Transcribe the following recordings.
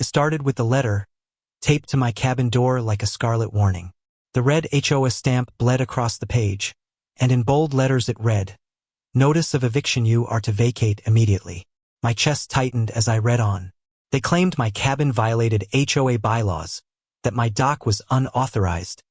It started with the letter, taped to my cabin door like a scarlet warning. The red HOA stamp bled across the page, and in bold letters it read, "Notice of eviction, you are to vacate immediately." My chest tightened as I read on. They claimed my cabin violated HOA bylaws, that my dock was unauthorized,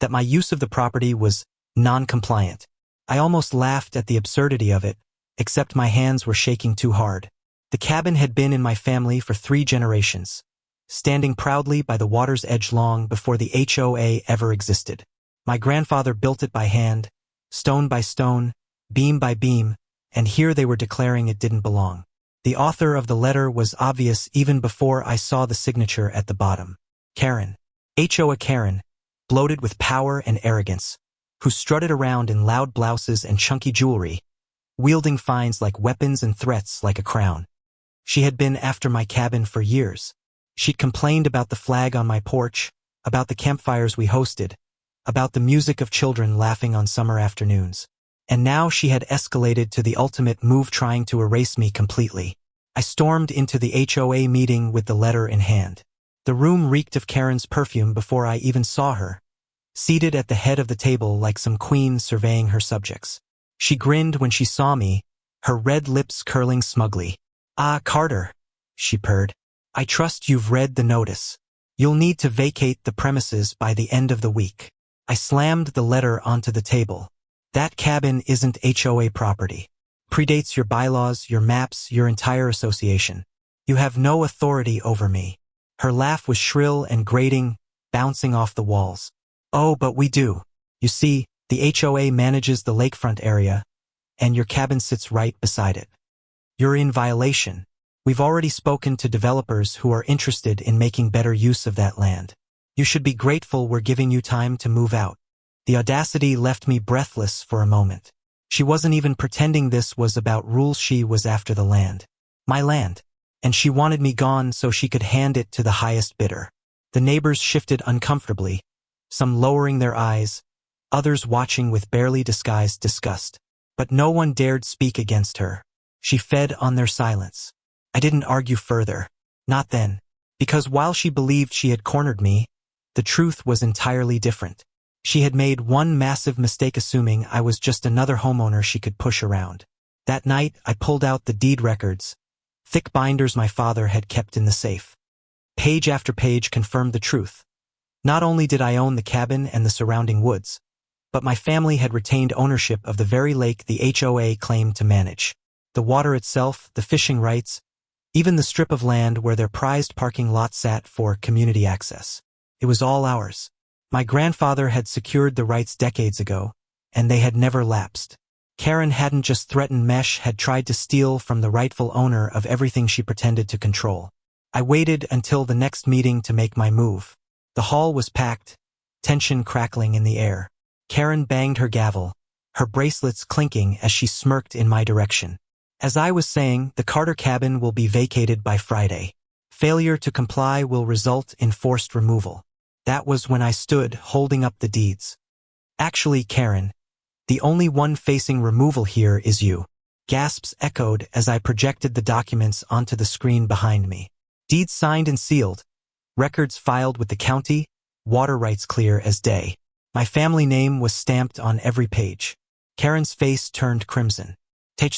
that my use of the property was non-compliant. I almost laughed at the absurdity of it, except my hands were shaking too hard. The cabin had been in my family for 3 generations, standing proudly by the water's edge long before the HOA ever existed. My grandfather built it by hand, stone by stone, beam by beam, and here they were declaring it didn't belong. The author of the letter was obvious even before I saw the signature at the bottom. Karen. HOA Karen, bloated with power and arrogance, who strutted around in loud blouses and chunky jewelry, wielding fines like weapons and threats like a crown. She had been after my cabin for years. She'd complained about the flag on my porch, about the campfires we hosted, about the music of children laughing on summer afternoons. And now she had escalated to the ultimate move, trying to erase me completely. I stormed into the HOA meeting with the letter in hand. The room reeked of Karen's perfume before I even saw her, seated at the head of the table like some queen surveying her subjects. She grinned when she saw me, her red lips curling smugly. "Ah, Carter," she purred. "I trust you've read the notice. You'll need to vacate the premises by the end of the week." I slammed the letter onto the table. "That cabin isn't HOA property. Predates your bylaws, your maps, your entire association. You have no authority over me." Her laugh was shrill and grating, bouncing off the walls. "Oh, but we do. You see, the HOA manages the lakefront area, and your cabin sits right beside it. You're in violation. We've already spoken to developers who are interested in making better use of that land. You should be grateful we're giving you time to move out." The audacity left me breathless for a moment. She wasn't even pretending this was about rules. She was after the land. My land. And she wanted me gone so she could hand it to the highest bidder. The neighbors shifted uncomfortably, some lowering their eyes, others watching with barely disguised disgust. But no one dared speak against her. She fed on their silence. I didn't argue further. Not then. Because while she believed she had cornered me, the truth was entirely different. She had made one massive mistake, assuming I was just another homeowner she could push around. That night, I pulled out the deed records, thick binders my father had kept in the safe. Page after page confirmed the truth. Not only did I own the cabin and the surrounding woods, but my family had retained ownership of the very lake the HOA claimed to manage. The water itself, the fishing rights, even the strip of land where their prized parking lot sat for community access. It was all ours. My grandfather had secured the rights decades ago, and they had never lapsed. Karen hadn't just threatened Mesh, had tried to steal from the rightful owner of everything she pretended to control. I waited until the next meeting to make my move. The hall was packed, tension crackling in the air. Karen banged her gavel, her bracelets clinking as she smirked in my direction. As I was saying, the Carter cabin will be vacated by Friday. Failure to comply will result in forced removal. That was when I stood, holding up the deeds. "Actually, Karen, the only one facing removal here is you." Gasps echoed as I projected the documents onto the screen behind me. Deeds signed and sealed, records filed with the county, water rights clear as day. My family name was stamped on every page. Karen's face turned crimson.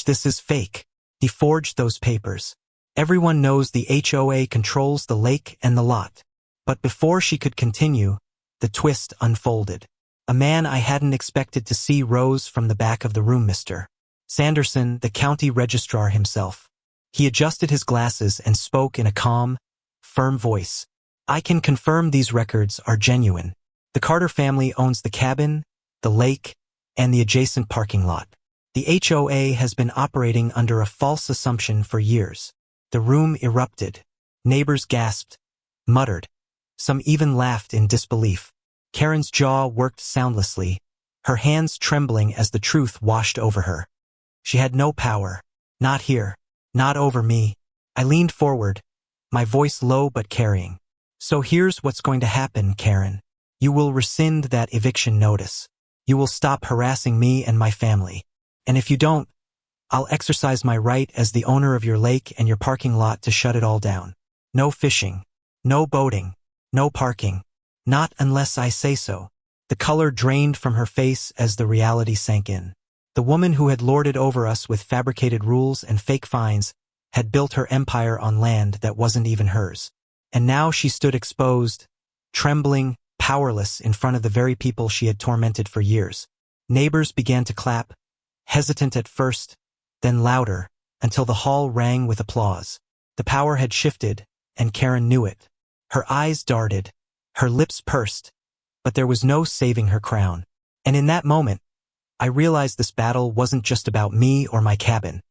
"This is fake. He forged those papers. Everyone knows the HOA controls the lake and the lot." But before she could continue, the twist unfolded. A man I hadn't expected to see rose from the back of the room. Mr. Sanderson, the county registrar himself. He adjusted his glasses and spoke in a calm, firm voice. "I can confirm these records are genuine. The Carter family owns the cabin, the lake, and the adjacent parking lot. The HOA has been operating under a false assumption for years." The room erupted. Neighbors gasped, muttered. Some even laughed in disbelief. Karen's jaw worked soundlessly, her hands trembling as the truth washed over her. She had no power. Not here. Not over me. I leaned forward, my voice low but carrying. "So here's what's going to happen, Karen. You will rescind that eviction notice. You will stop harassing me and my family. And if you don't, I'll exercise my right as the owner of your lake and your parking lot to shut it all down. No fishing, No boating. No parking. Not unless I say so. The color drained from her face as the reality sank in. The woman who had lorded over us with fabricated rules and fake fines had built her empire on land that wasn't even hers. And now she stood exposed, trembling, powerless in front of the very people she had tormented for years. Neighbors began to clap, hesitant at first, then louder, until the hall rang with applause. The power had shifted, and Karen knew it. Her eyes darted, her lips pursed, but there was no saving her crown. And in that moment, I realized this battle wasn't just about me or my cabin.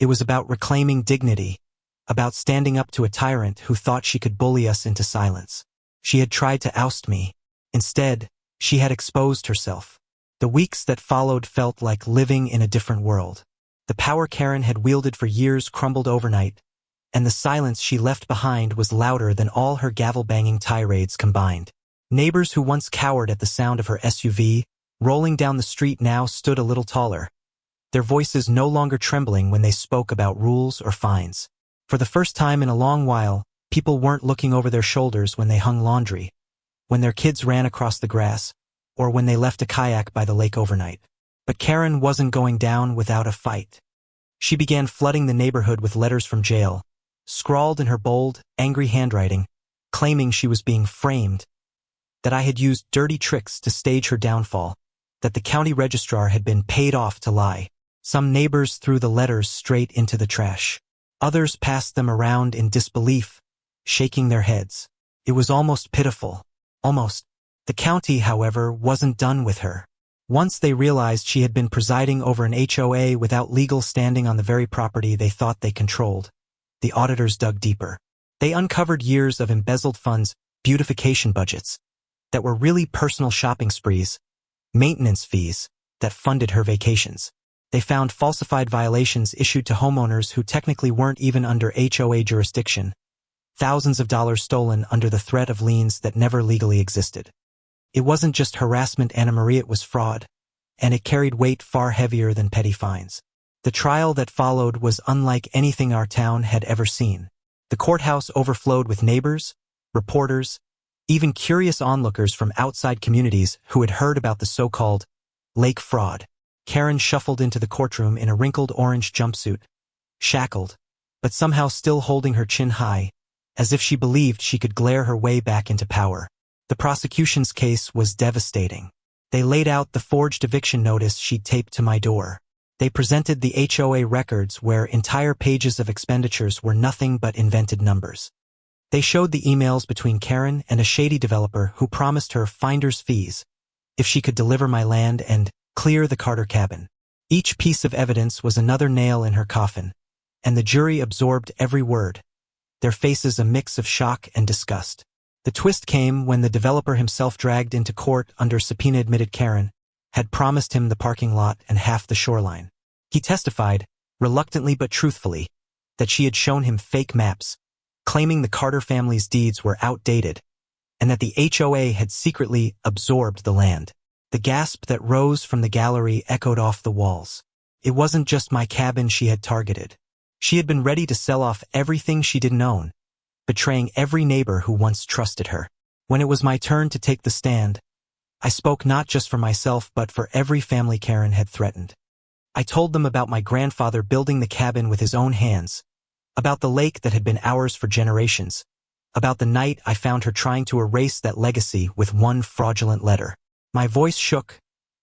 It was about reclaiming dignity, about standing up to a tyrant who thought she could bully us into silence. She had tried to oust me. Instead, she had exposed herself. The weeks that followed felt like living in a different world. The power Karen had wielded for years crumbled overnight, and the silence she left behind was louder than all her gavel-banging tirades combined. Neighbors who once cowered at the sound of her SUV rolling down the street now stood a little taller, their voices no longer trembling when they spoke about rules or fines. For the first time in a long while, people weren't looking over their shoulders when they hung laundry, when their kids ran across the grass, or when they left a kayak by the lake overnight. But Karen wasn't going down without a fight. She began flooding the neighborhood with letters from jail, scrawled in her bold, angry handwriting, claiming she was being framed, that I had used dirty tricks to stage her downfall, that the county registrar had been paid off to lie. Some neighbors threw the letters straight into the trash. Others passed them around in disbelief, shaking their heads. It was almost pitiful. Almost. The county, however, wasn't done with her. Once they realized she had been presiding over an HOA without legal standing on the very property they thought they controlled, the auditors dug deeper. They uncovered years of embezzled funds, beautification budgets, that were really personal shopping sprees, maintenance fees that funded her vacations. They found falsified violations issued to homeowners who technically weren't even under HOA jurisdiction, thousands of dollars stolen under the threat of liens that never legally existed. It wasn't just harassment, Anna Marie, it was fraud, and it carried weight far heavier than petty fines. The trial that followed was unlike anything our town had ever seen. The courthouse overflowed with neighbors, reporters, even curious onlookers from outside communities who had heard about the so-called lake fraud. Karen shuffled into the courtroom in a wrinkled orange jumpsuit, shackled, but somehow still holding her chin high, as if she believed she could glare her way back into power. The prosecution's case was devastating. They laid out the forged eviction notice she'd taped to my door. They presented the HOA records where entire pages of expenditures were nothing but invented numbers. They showed the emails between Karen and a shady developer who promised her finder's fees if she could deliver my land and clear the Carter cabin. Each piece of evidence was another nail in her coffin, and the jury absorbed every word, their faces a mix of shock and disgust. The twist came when the developer himself dragged into court under subpoena admitted Karen had promised him the parking lot and half the shoreline. He testified, reluctantly but truthfully, that she had shown him fake maps, claiming the Carter family's deeds were outdated, and that the HOA had secretly absorbed the land. The gasp that rose from the gallery echoed off the walls. It wasn't just my cabin she had targeted. She had been ready to sell off everything she didn't own, betraying every neighbor who once trusted her. When it was my turn to take the stand, I spoke not just for myself but for every family Karen had threatened. I told them about my grandfather building the cabin with his own hands, about the lake that had been ours for generations, about the night I found her trying to erase that legacy with one fraudulent letter. My voice shook,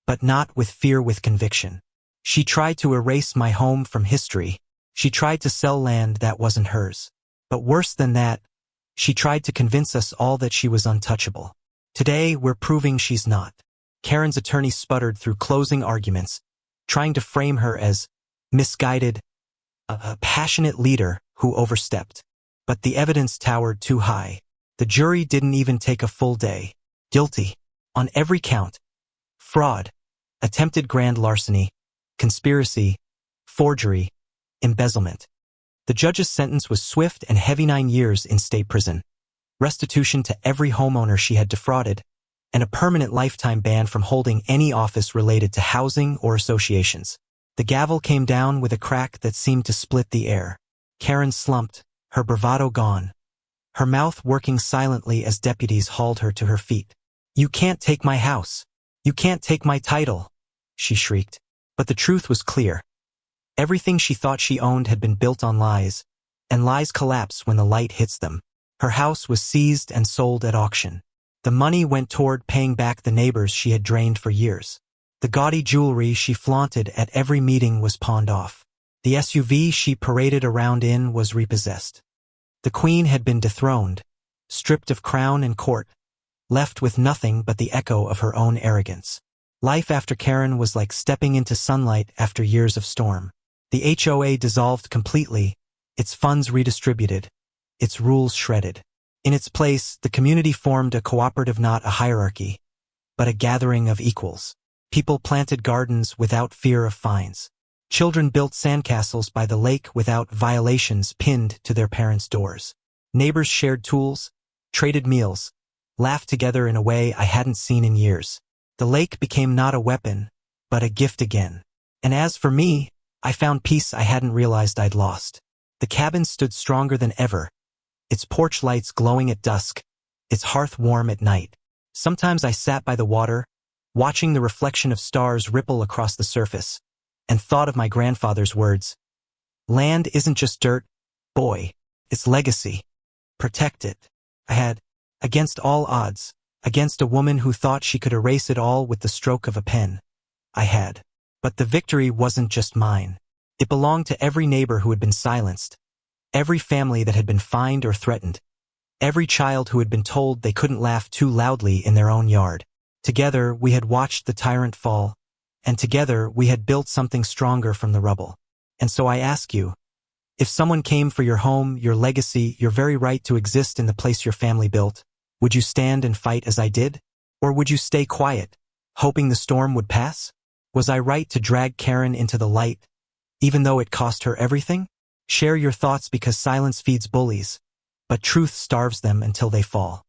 but not with fear, with conviction. She tried to erase my home from history. She tried to sell land that wasn't hers. But worse than that, she tried to convince us all that she was untouchable. Today, we're proving she's not. Karen's attorney sputtered through closing arguments, trying to frame her as misguided, a passionate leader who overstepped. But the evidence towered too high. The jury didn't even take a full day. Guilty. On every count. Fraud. Attempted grand larceny. Conspiracy. Forgery. Embezzlement. The judge's sentence was swift and heavy: 9 years in state prison, restitution to every homeowner she had defrauded, and a permanent lifetime ban from holding any office related to housing or associations. The gavel came down with a crack that seemed to split the air. Karen slumped, her bravado gone, her mouth working silently as deputies hauled her to her feet. "You can't take my house. You can't take my title," she shrieked. But the truth was clear. Everything she thought she owned had been built on lies, and lies collapse when the light hits them. Her house was seized and sold at auction. The money went toward paying back the neighbors she had drained for years. The gaudy jewelry she flaunted at every meeting was pawned off. The SUV she paraded around in was repossessed. The queen had been dethroned, stripped of crown and court, left with nothing but the echo of her own arrogance. Life after Karen was like stepping into sunlight after years of storm. The HOA dissolved completely, its funds redistributed, its rules shredded. In its place, the community formed a cooperative, not a hierarchy, but a gathering of equals. People planted gardens without fear of fines. Children built sandcastles by the lake without violations pinned to their parents' doors. Neighbors shared tools, traded meals, laughed together in a way I hadn't seen in years. The lake became not a weapon, but a gift again. And as for me, I found peace I hadn't realized I'd lost. The cabin stood stronger than ever, its porch lights glowing at dusk, its hearth warm at night. Sometimes I sat by the water, watching the reflection of stars ripple across the surface, and thought of my grandfather's words. "Land isn't just dirt, boy, it's legacy. Protect it." I had, against all odds, against a woman who thought she could erase it all with the stroke of a pen. I had. But the victory wasn't just mine. It belonged to every neighbor who had been silenced, every family that had been fined or threatened, every child who had been told they couldn't laugh too loudly in their own yard. Together, we had watched the tyrant fall, and together we had built something stronger from the rubble. And so I ask you, if someone came for your home, your legacy, your very right to exist in the place your family built, would you stand and fight as I did? Or would you stay quiet, hoping the storm would pass? Was I right to drag Karen into the light, even though it cost her everything? Share your thoughts, because silence feeds bullies, but truth starves them until they fall.